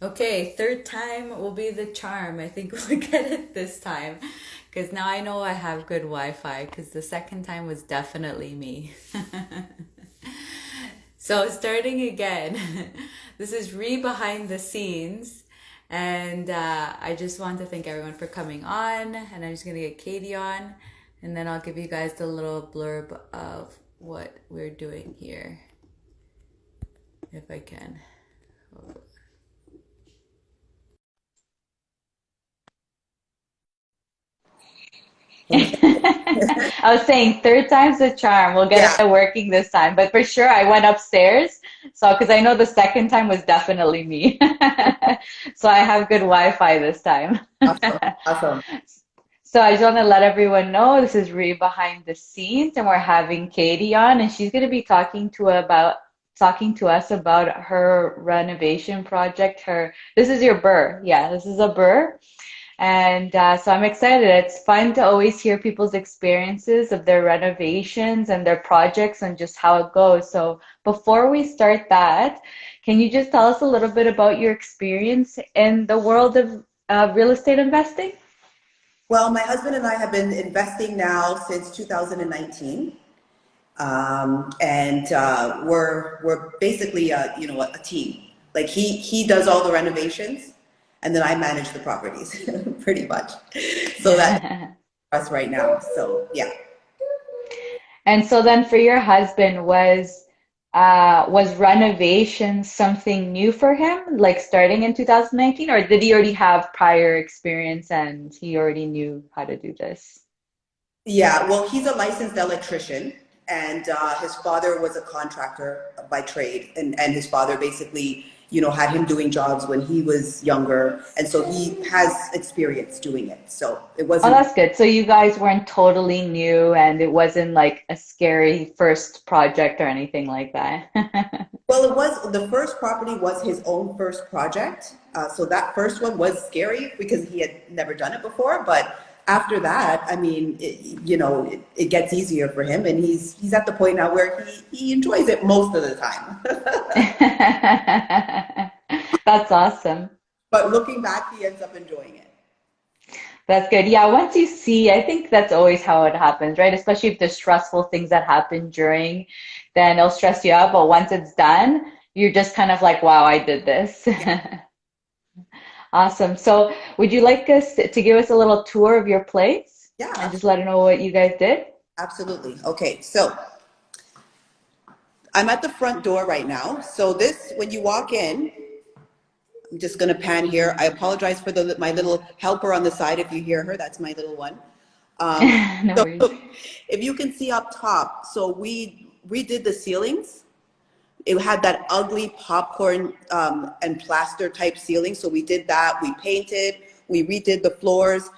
Okay, third time will be the charm. I think we'll get it this time. Because now I know I have good Wi-Fi, because the second time was definitely me. So starting again, this is Re Behind the Scenes. And I just want to thank everyone for coming on. And I'm just going to get Kadie on. And then I'll give you guys the little blurb of what we're doing here, if I can. Okay. I was saying third time's the charm. We'll get Yeah. it working this time. But for sure, I went upstairs. So, because I know the second time was definitely me. So I have good Wi-Fi this time. Awesome. Awesome. So I just want to let everyone know this is Ree behind the scenes, and we're having Kadie on, and she's going to be talking to us about her renovation project. This is your BRRRR. Yeah, this is a BRRRR. And so I'm excited. It's fun to always hear people's experiences of their renovations and their projects and just how it goes. So before we start that, can you just tell us a little bit about your experience in the world of real estate investing? Well, my husband and I have been investing now since 2019, and we're basically a team. Like he does all the renovations, and then I manage the properties, pretty much. So that's us right now. So yeah. And so then for your husband, was renovation something new for him, like starting in 2019, or did he already have prior experience and he already knew how to do this? Yeah, well, he's a licensed electrician, and his father was a contractor by trade, and his father basically, had him doing jobs when he was younger, and so he has experience doing it. So it Oh, wasn't. that's good. So you guys weren't totally new and it wasn't like a scary first project or anything like that. Well, it was the first property was his own first project. So that first one was scary because he had never done it before. But after that, I mean, it gets easier for him, and he's at the point now where he enjoys it most of the time. That's awesome. But looking back, he ends up enjoying it. That's good. Yeah, once you see, I think that's always how it happens, right? Especially if there's stressful things that happen during, then it'll stress you out. But once it's done, you're just kind of like, wow, I did this. Yeah, Awesome. So, would you like us to give us a little tour of your place and yeah, just let us know what you guys did? absolutely. Okay, so I'm at the front door right now. So this, when you walk in, I'm just going to pan here. I apologize for my little helper on the side. If you hear her, that's my little one. Um, No so worries. if you can see up top, so we redid the ceilings. It had that ugly popcorn and plaster type ceiling. So we did that. We painted, we redid the floors.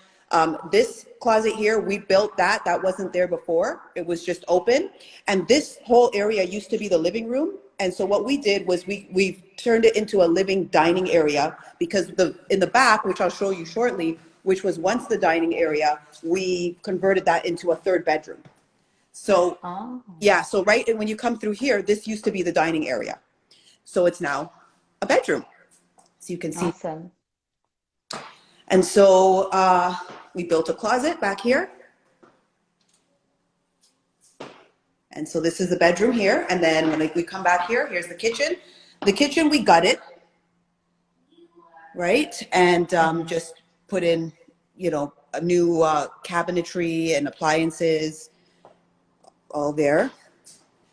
This closet here, we built that. That wasn't there before. It was just open. And this whole area used to be the living room. And so what we did was we turned it into a living dining area, because in the back, which I'll show you shortly, which was once the dining area, we converted that into a third bedroom. So Oh, yeah, so right when you come through here, this used to be the dining area. So it's now a bedroom. So you can see. awesome. And so we built a closet back here. And so this is the bedroom here. And then when we come back here, here's the kitchen. The kitchen, we gutted, right? And Hmm. just put in, a new cabinetry and appliances all there.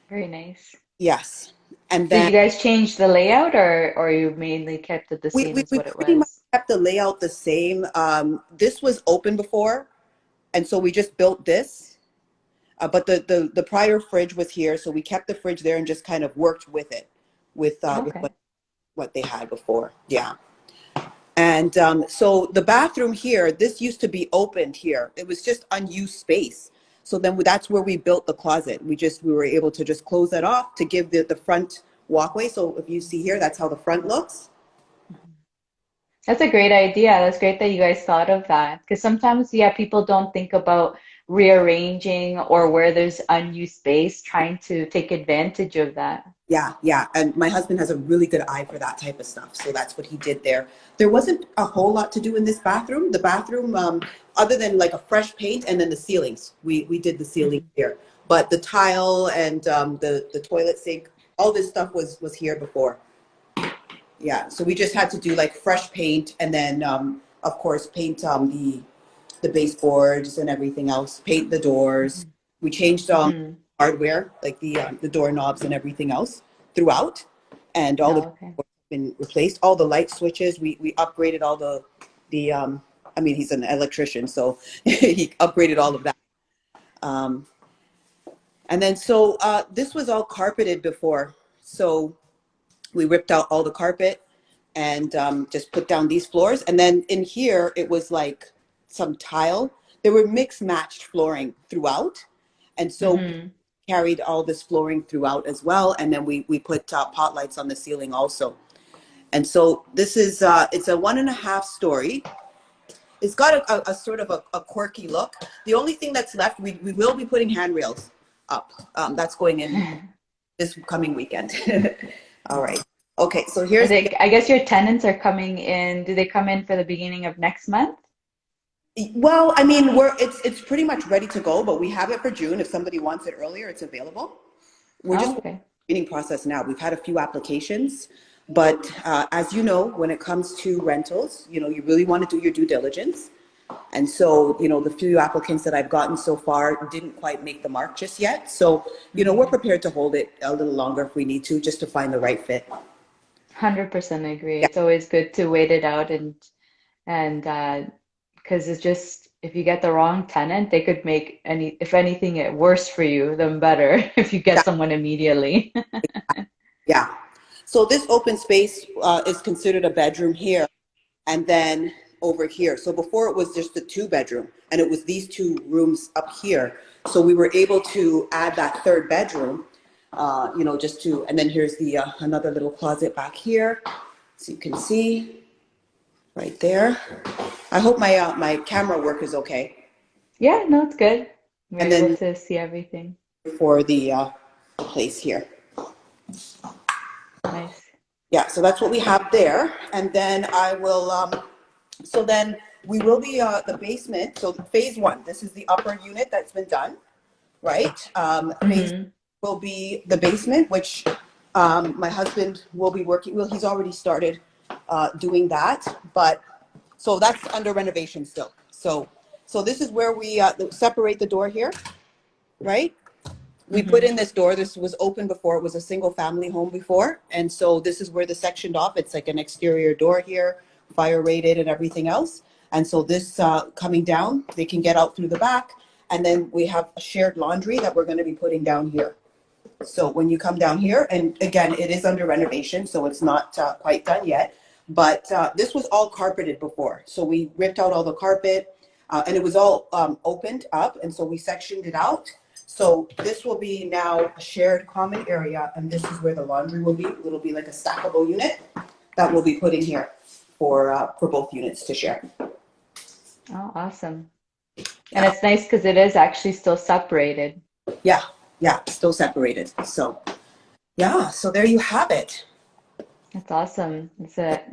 Very nice. Yes. And Did then you guys change the layout or you mainly kept it the we, same we, as we what it pretty much was? kept the layout the same. This was open before, and so we just built this. But the prior fridge was here, so we kept the fridge there and just kind of worked with it, with Okay. what they had before. Yeah. And so the bathroom here, this used to be opened here. It was just unused space. So then that's where we built the closet. We were able to just close that off to give the front walkway. So if you see here, that's how the front looks. That's a great idea. That's great that you guys thought of that. Because sometimes, yeah, people don't think about rearranging or where there's unused space, trying to take advantage of that. Yeah, yeah. And my husband has a really good eye for that type of stuff. So that's what he did there. There wasn't a whole lot to do in this bathroom. The bathroom, other than like a fresh paint and then the ceilings. We did the ceiling Mhm. here. But the tile and the toilet sink, all this stuff was here before. Yeah. So we just had to do like fresh paint and then, of course, paint the baseboards and everything else, paint the doors. Mhm. We changed Mhm. hardware, like the doorknobs and everything else throughout, and all the Oh, okay. been replaced. All the light switches, we upgraded all the I mean, he's an electrician, so he upgraded all of that. Um, and then so this was all carpeted before, so we ripped out all the carpet and just put down these floors. And then in here, it was like some tile. There were mixed matched flooring throughout. And so we Mhm. carried all this flooring throughout as well. And then we put pot lights on the ceiling also. And so this is, it's a 1.5 story. It's got a sort of a quirky look. The only thing that's left, we will be putting handrails up. That's going in this coming weekend. All right. Okay, so Are here's the, they, I guess your tenants are coming in. Do they come in for the beginning of next month? well, I mean, it's pretty much ready to go, but we have it for June. If somebody wants it earlier, it's available. We're Oh, just okay. bidding process now. We've had a few applications, but as you know, when it comes to rentals, you really want to do your due diligence. And so, the few applicants that I've gotten so far didn't quite make the mark just yet. So, we're Mhm. prepared to hold it a little longer if we need to, just to find the right fit. 100% agree. Yeah, It's always good to wait it out and because it's just if you get the wrong tenant, they could make if anything it worse for you than better if you get yeah, someone immediately. yeah. So this open space is considered a bedroom here, and then over here. So before it was just the 2 bedroom, and it was these 2 rooms up here. So we were able to add that 3rd bedroom, just to, and then here's the another little closet back here, so you can see right there. I hope my camera work is okay. Yeah, no, it's good. We're And able then to see everything. for the place here. Nice. Yeah, so that's what we have there. And then I will, so then we will be, the basement, so phase 1, this is the upper unit that's been done, right? Phase Hmm. will be the basement, which my husband will be working, well, he's already started doing that, but, so that's under renovation still. So this is where we separate the door here, right? We put Hmm. in this door. This was open before. It was a single family home before. And so this is where the sectioned off. It's like an exterior door here, fire rated and everything else. And so this coming down, they can get out through the back. And then we have a shared laundry that we're going to be putting down here. So when you come down here, and again, it is under renovation, so it's not quite done yet. But this was all carpeted before. So we ripped out all the carpet and it was all opened up. And so we sectioned it out. So this will be now a shared common area. And this is where the laundry will be. It'll be like a stackable unit that we'll be putting here for both units to share. Oh, awesome. And Yeah. it's nice because it is actually still separated. Yeah. Yeah. Still separated. So yeah. So there you have it. That's awesome.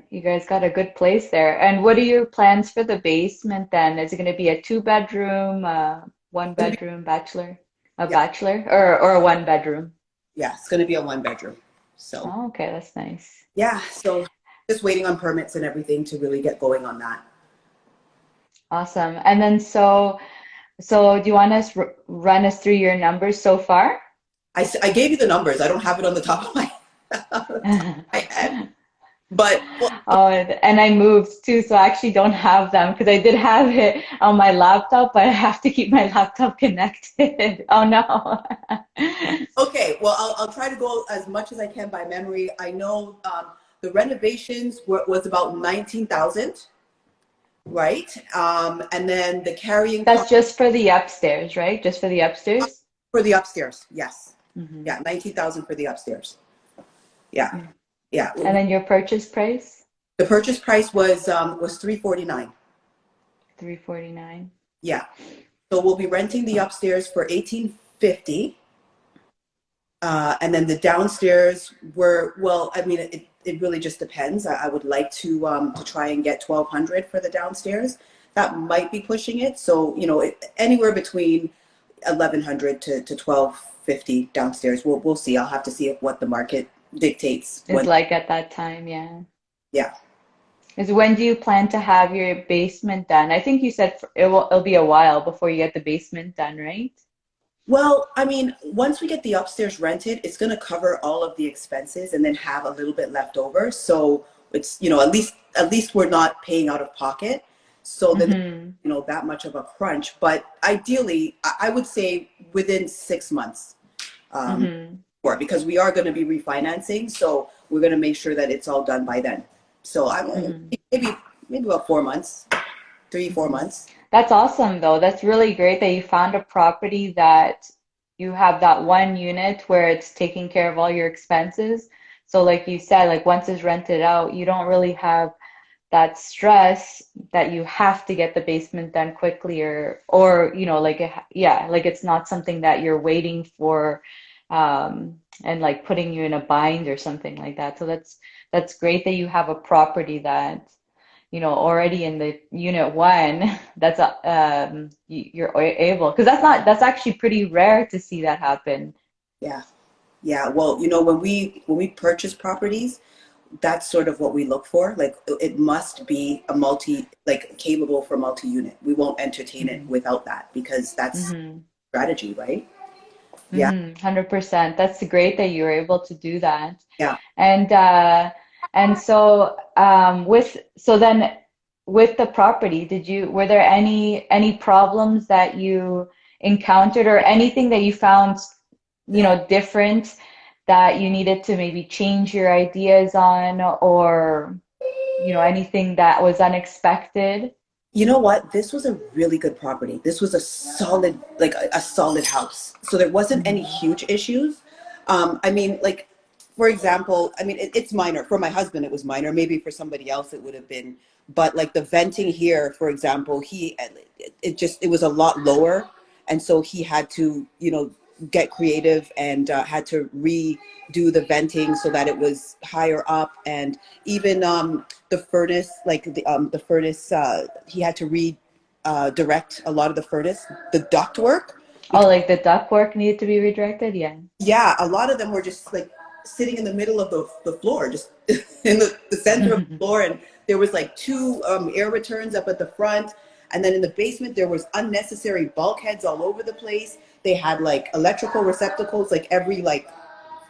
You guys got a good place there. And what are your plans for the basement then? Is it going to be a 2 bedroom, one It's gonna be, bedroom a yeah. bachelor, or a 1 bedroom? Yeah. It's going to be a 1 bedroom. So Oh, okay, that's nice. yeah. So just waiting on permits and everything to really get going on that. Awesome. And then so do you want us run us through your numbers so far? I gave you the numbers. I don't have it on the top of my, my head, but well, Oh, and I moved too, so I actually don't have them because I did have it on my laptop, but I have to keep my laptop connected. Oh no. okay. Well, I'll try to go as much as I can by memory. I know the renovations was about 19,000, right? And then the carrying cost That's just for the upstairs, right? Just for the upstairs? for the upstairs. Yes. Hmm. Yeah. 19,000 for the upstairs. Yeah. Yeah. And then your purchase price? The purchase price was 349. 349. Yeah. So we'll be renting the upstairs for 1850. And then the downstairs were, well, I mean, it really just depends. I would like to try and get 1,200 for the downstairs. That might be pushing it. So, anywhere between 1,100 to 1,250 downstairs. We'll see. I'll have to see what the market dictates Is when, like at that time, yeah. yeah. Is when do you plan to have your basement done? I think you said it'll be a while before you get the basement done, right? Well, I mean, once we get the upstairs rented, it's going to cover all of the expenses and then have a little bit left over. So it's, at least we're not paying out of pocket. So then, Mm-hmm. that much of a crunch. But ideally, I would say within 6 months, um, Mm-hmm. or because we are going to be refinancing, so we're going to make sure that it's all done by then. So I'm Mm-hmm. maybe about 4 months, 3, 4 months. That's awesome, though. That's really great that you found a property that you have that one unit where it's taking care of all your expenses. So, like you said, like once it's rented out, you don't really have that stress that you have to get the basement done quickly or like yeah, like it's not something that you're waiting for and like putting you in a bind or something like that. So that's great that you have a property that already in the unit one, that's you're able, because that's actually pretty rare to see that happen. Yeah. Yeah. Well, when we purchase properties, that's sort of what we look for. Like it must be a like capable for multi-unit. We won't entertain it Hmm. without that because that's Hmm. strategy, right? Yeah. 100%. That's great that you were able to do that. Yeah. And so then with the property, were there any problems that you encountered or anything that you found, different that you needed to maybe change your ideas on or, anything that was unexpected? You know what? This was a really good property. This was a solid, like a solid house. So there wasn't any Hmm. huge issues. I mean, like, for example, I mean, it's minor. For my husband, it was minor. Maybe for somebody else, it would have been. But like the venting here, for example, it was a lot lower. And so he had to, get creative and had to redo the venting so that it was higher up. And even the furnace, like the furnace, he had to direct a lot of the furnace, the duct work. Oh, Because like the ductwork needed to be redirected? Yeah. yeah, a lot of them were just like sitting in the middle of the floor, just in the center of the floor. And there was like two air returns up at the front. And then in the basement, there was unnecessary bulkheads all over the place. They had like electrical receptacles, like every like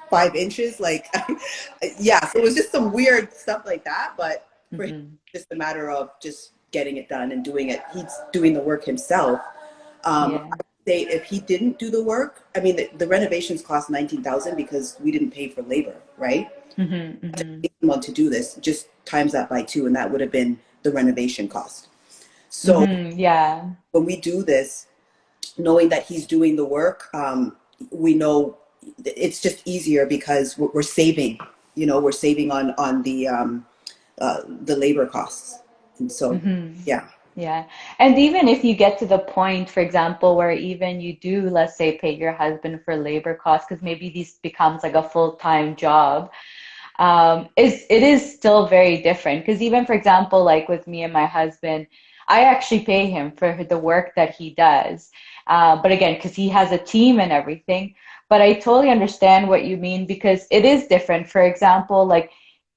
5 inches. Like, yeah, so it was just some weird stuff like that. But for him, Hmm. just a matter of just getting it done and doing it. He's doing the work himself. I Yeah. would say if he didn't do the work, I mean, the renovations cost 19,000 because we didn't pay for labor, right? Hmm. Hmm. Want to do this, just times that by two, and that would have been the renovation cost. So Hmm. Yeah. when we do this, knowing that he's doing the work, we know it's just easier because we're saving. We're saving on the labor costs, and so Hmm. yeah. Yeah. And even if you get to the point, for example, where even you do, let's say, pay your husband for labor costs, because maybe this becomes like a full-time job, it is still very different. Because even, for example, like with me and my husband, I actually pay him for the work that he does. But again, because he has a team and everything. But I totally understand what you mean because it is different. For example, like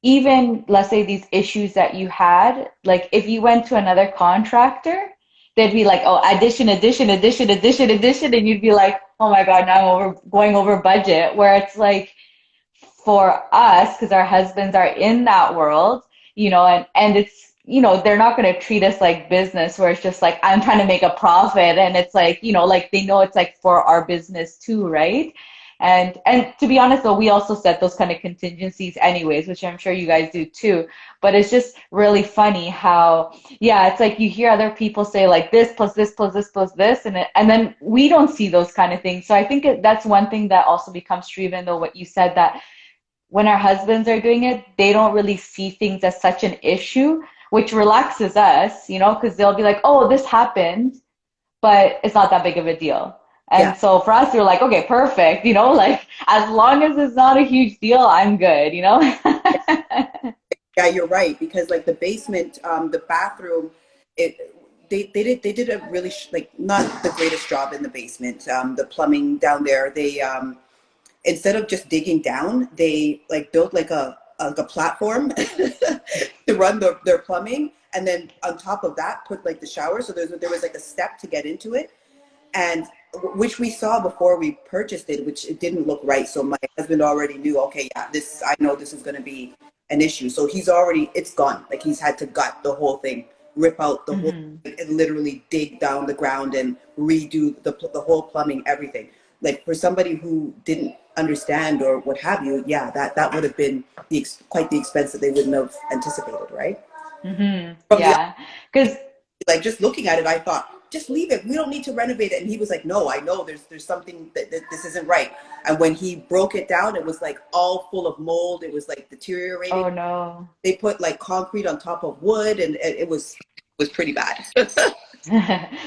even let's say these issues that you had, like if you went to another contractor, they'd be like, oh, addition, addition, addition, addition, addition, and you'd be like, oh my God, now I'm going over budget. Where it's like for us, because our husbands are in that world, and it's, they're not going to treat us like business where it's just like, I'm trying to make a profit. And it's like, like they know it's like for our business too, right? And to be honest though, we also set those kind of contingencies anyways, which I'm sure you guys do too. But it's just really funny how, yeah, it's like you hear other people say like this plus this plus this plus this, and then we don't see those kind of things. So I think that's one thing that also becomes true, even though what you said that when our husbands are doing it, they don't really see things as such an issue, which relaxes us, because they'll be like, oh, this happened, but it's not that big of a deal. And Yeah. so for us, we were like, okay, perfect. Like as long as it's not a huge deal, I'm good. Yeah, you're right, because like the basement, the bathroom, it they did a really like not the greatest job in the basement. The plumbing down there, they instead of just digging down, they like built like a platform to run their plumbing, and then on top of that put like the shower. So there was like a step to get into it, and which we saw before we purchased it, which it didn't look right. So my husband already knew, okay, yeah, this, I know this is going to be an issue. So it's gone. Like he's had to gut the whole thing, rip out the whole, Hmm. and literally dig down the ground and redo the whole plumbing, everything. Like for somebody who didn't understand or what have you, yeah, that would have been quite the expense that they wouldn't have anticipated, right? Hmm. From the Yeah. Because like just looking at it, I thought, just leave it. We don't need to renovate it. And he was like, no, I know there's something that this isn't right. And when he broke it down, it was like all full of mold. It was like deteriorating. oh no. They put like concrete on top of wood, and it was pretty bad.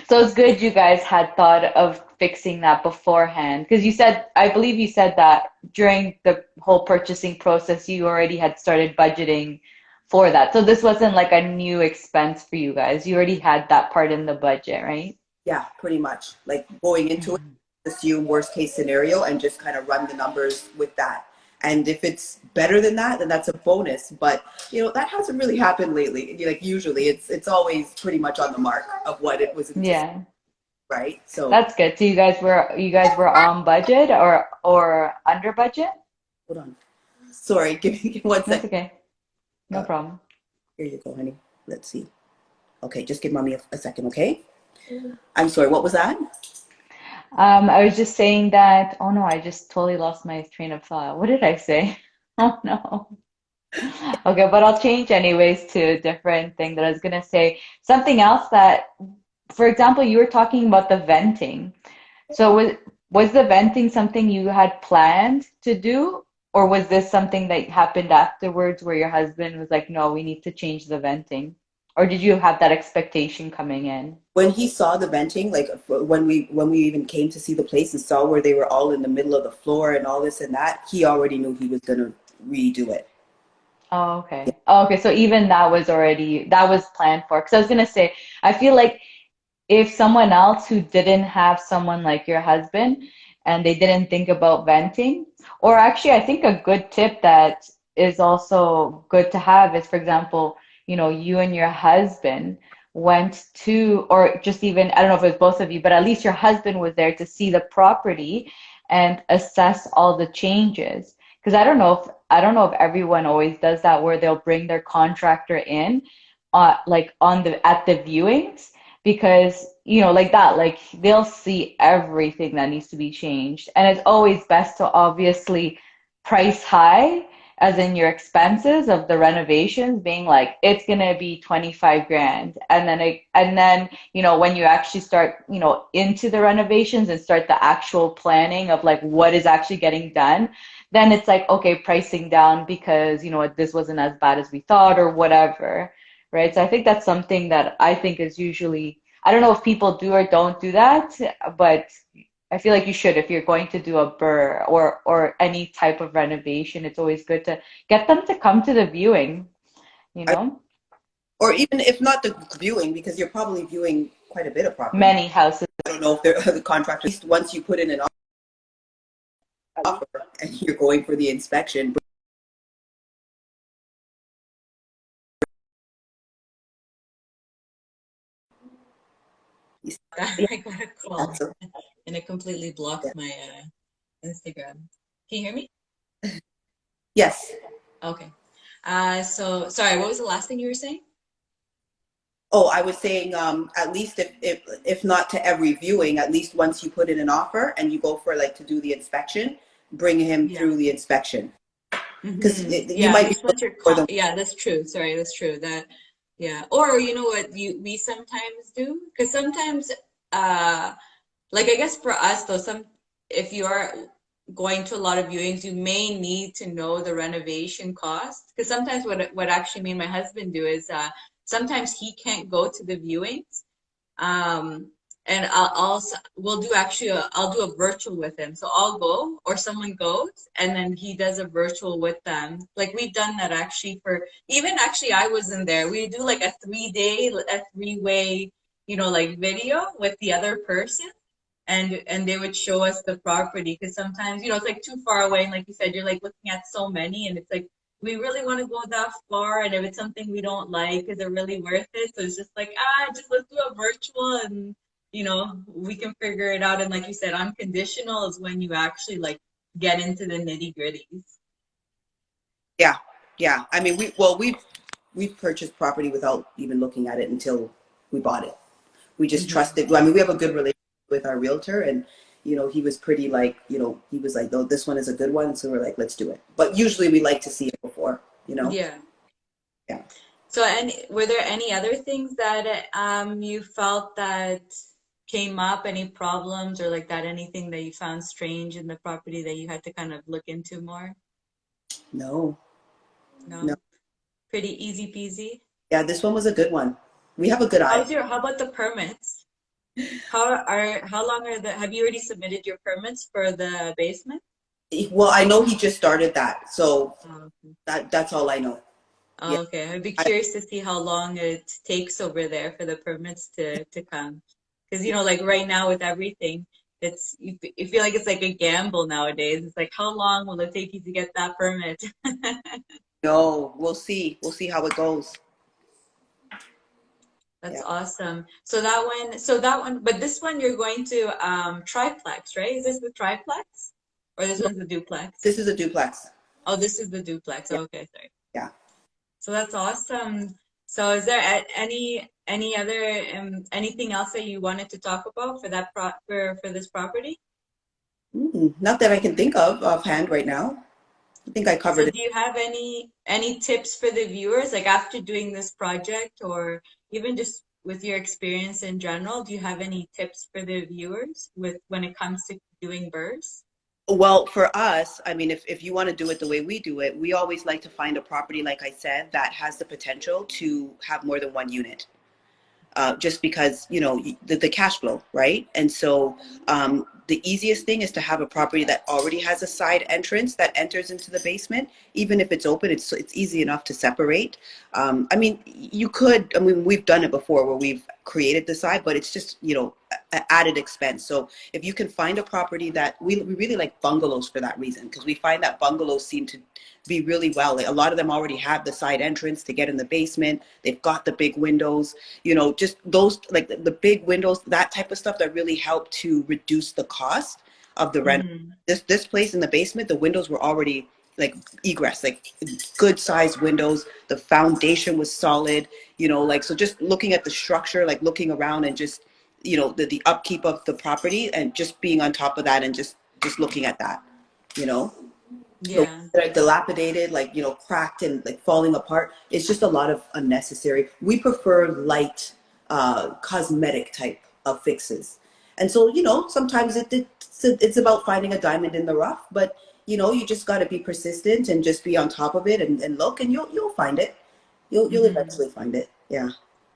So it's good you guys had thought of fixing that beforehand. Because I believe you said that during the whole purchasing process, you already had started budgeting for that. So this wasn't like a new expense for you guys. You already had that part in the budget, right? Yeah, pretty much. Like going into it, Mhm. assume worst case scenario and just kind of run the numbers with that. And if it's better than that, then that's a bonus. But that hasn't really happened lately. Like usually, it's always pretty much on the mark of what it was anticipated, Yeah, right? So that's good. So you guys were on budget or under budget? hold on. Sorry, give me 1 second. That's okay. No Uh, problem. here you go, honey. Let's see. Okay, just give mommy a second, okay? I'm sorry. What was that? I was just saying that, oh no, I just totally lost my train of thought. What did I say? Oh no. Okay, but I'll change anyways to a different thing that I was gonna say. Something else that, for example, you were talking about the venting. So was the venting something you had planned to do, or was this something that happened afterwards where your husband was like, no, we need to change the venting? Or did you have that expectation coming in? When he saw the venting, like when we even came to see the place and saw where they were all in the middle of the floor and all this and that, he already knew he was gonna redo it. Oh, okay. Oh, okay. So even that was planned for. Because I was gonna say, I feel like if someone else who didn't have someone like your husband and they didn't think about venting, or actually, I think a good tip that is also good to have is, for example, you and your husband went to, or just even, I don't know if it was both of you, but at least your husband was there to see the property and assess all the changes. Because I don't know if everyone always does that where they'll bring their contractor in, like at the viewings because like that, like they'll see everything that needs to be changed, and it's always best to obviously price high, as in your expenses of the renovations being like it's gonna be 25 grand, and then when you actually start into the renovations and start the actual planning of like what is actually getting done, then it's like okay, pricing down because this wasn't as bad as we thought or whatever, right? So I think that's something that I think is usually, I don't know if people do or don't do that, but I feel like you should if you're going to do a BRRRR or any type of renovation. It's always good to get them to come to the viewing, you I, know? or even if not the viewing, because you're probably viewing quite a bit of property. Many houses. I don't know if they're the contractor. At least once you put in an offer and you're going for the inspection. Yeah. I got a call So, and it completely yeah. blocked my Instagram. Can you hear me? Yes. Okay. So sorry, what was the last thing you were saying? Oh, I was saying, at least if not to every viewing, at least once you put in an offer and you go for like to do the inspection, bring him Yeah. through the inspection because Hmm. you Yeah, at might be least once you're for the yeah, that's true. Sorry, that's true. Yeah. Or you know what we sometimes do? Because sometimes like I guess for us though, if you're going to a lot of viewings, you may need to know the renovation cost. Because sometimes what actually me and my husband do is sometimes he can't go to the viewings. Um, and we'll do actually I'll do a virtual with him. So I'll go or someone goes and then he does a virtual with them. Like we've done that actually for even actually I wasn't there. We do like a 3 day, a 3-way, like video with the other person and they would show us the property because sometimes it's like too far away and like you said you're like looking at so many and it's like we really want to go that far and if it's something we don't like is it really worth it, so it's just like just let's do a virtual and we can figure it out. And like you said, unconditional is when you actually like get into the nitty gritties. Yeah, yeah. I mean, we've purchased property without even looking at it until we bought it. We just trusted. I mean, we have a good relationship with our realtor, and he was pretty like, he was like, "Oh, this one is a good one," so we're like, "Let's do it." But usually, we like to see it before, Yeah. Yeah. So, and were there any other things that you felt that came up, any problems or like that, anything that you found strange in the property that you had to kind of look into more? No, no. No? Pretty easy peasy? Yeah, this one was a good one. We have a good eye. How about the permits? How long have you already submitted your permits for the basement? Well, I know he just started that, so Oh, okay. that's all I know. Yeah. Oh, okay. I'd be I, curious to see how long it takes over there for the permits to come. Because, like right now with everything, you feel like it's like a gamble nowadays. It's like, how long will it take you to get that permit? no, we'll see. We'll see how it goes. That's Yeah. awesome. So that one, but this one you're going to triplex, right? Is this the triplex? Or this No, one's the duplex? this is a duplex. Oh, this is the duplex. Yeah. Oh, okay, sorry. Yeah. So that's awesome. So is there any other anything else that you wanted to talk about for that for this property? Not that I can think of offhand right now. I think I So covered it. do you have any tips for the viewers, like after doing this project or even just with your experience in general, do you have any tips for the viewers with when it comes to doing BRRRRs? Well, for us, I mean, if you want to do it the way we do it, we always like to find a property, like I said, that has the potential to have more than one unit. Just because the cash flow, right? And so the easiest thing is to have a property that already has a side entrance that enters into the basement. Even if it's open, it's easy enough to separate. I mean, you could. I mean, we've done it before where we've created the side, but it's just added expense. So if you can find a property that we really like bungalows for that reason, because we find that bungalows seem to be really well. Like, a lot of them already have the side entrance to get in the basement. They've got the big windows, just those, like the big windows, that type of stuff that really help to reduce the cost of the rent. Mm-hmm. This place in the basement, the windows were already like egress, like good sized windows. The foundation was solid, like, so just looking at the structure, like looking around and just, the upkeep of the property and just being on top of that and just looking at that, you know the Yeah. like dilapidated, like cracked and like falling apart. It's just a lot of unnecessary. We prefer light, cosmetic type of fixes, and so sometimes it's about finding a diamond in the rough. But you just got to be persistent and just be on top of it and look, and you'll find it. You'll Mm-hmm. eventually find it. Yeah.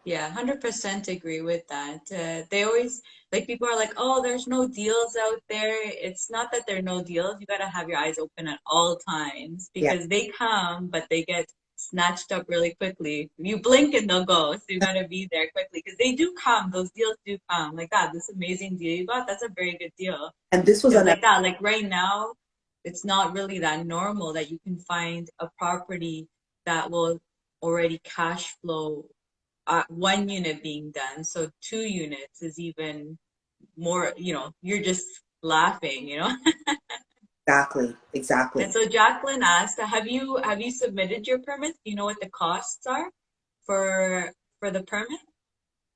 Yeah, 100% agree with that. They always, like, people are like, oh, there's no deals out there. It's not that there are no deals. You got to have your eyes open at all times Yeah. because they come, but they get snatched up really quickly. You blink and they'll go. So you got to be there quickly because they do come. Those deals do come. Like that, this amazing deal you got, that's a very good deal. And this was Because on. like that, like right now, it's not really that normal that you can find a property that will already cash flow one unit being done. So 2 units is even more, you're just laughing. Exactly. And so Jacqueline asked, have you submitted your permits? Do you know what the costs are for the permit?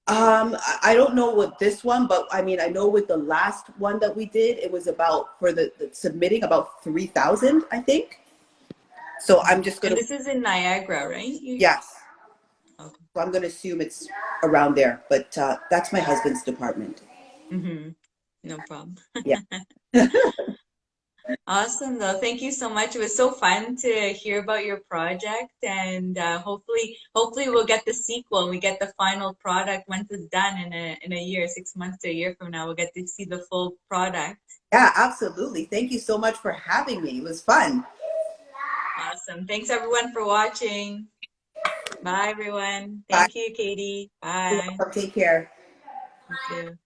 I don't know with this one, but I mean, I know with the last one that we did, it was about for the submitting about 3,000, I think. So I'm just And gonna, this is in Niagara, right? yes. Okay. So I'm gonna assume it's around there, but that's my husband's department. Mm-hmm. No problem. Yeah. Awesome, though. Thank you so much. It was so fun to hear about your project, and hopefully, we'll get the sequel. We get the final product once it's done in a year, 6 months to a year from now. We'll get to see the full product. Yeah, absolutely. Thank you so much for having me. It was fun. Awesome. Thanks everyone for watching. Bye, everyone. Bye. Thank you, Kadie. You're Bye. welcome. Take care. You too.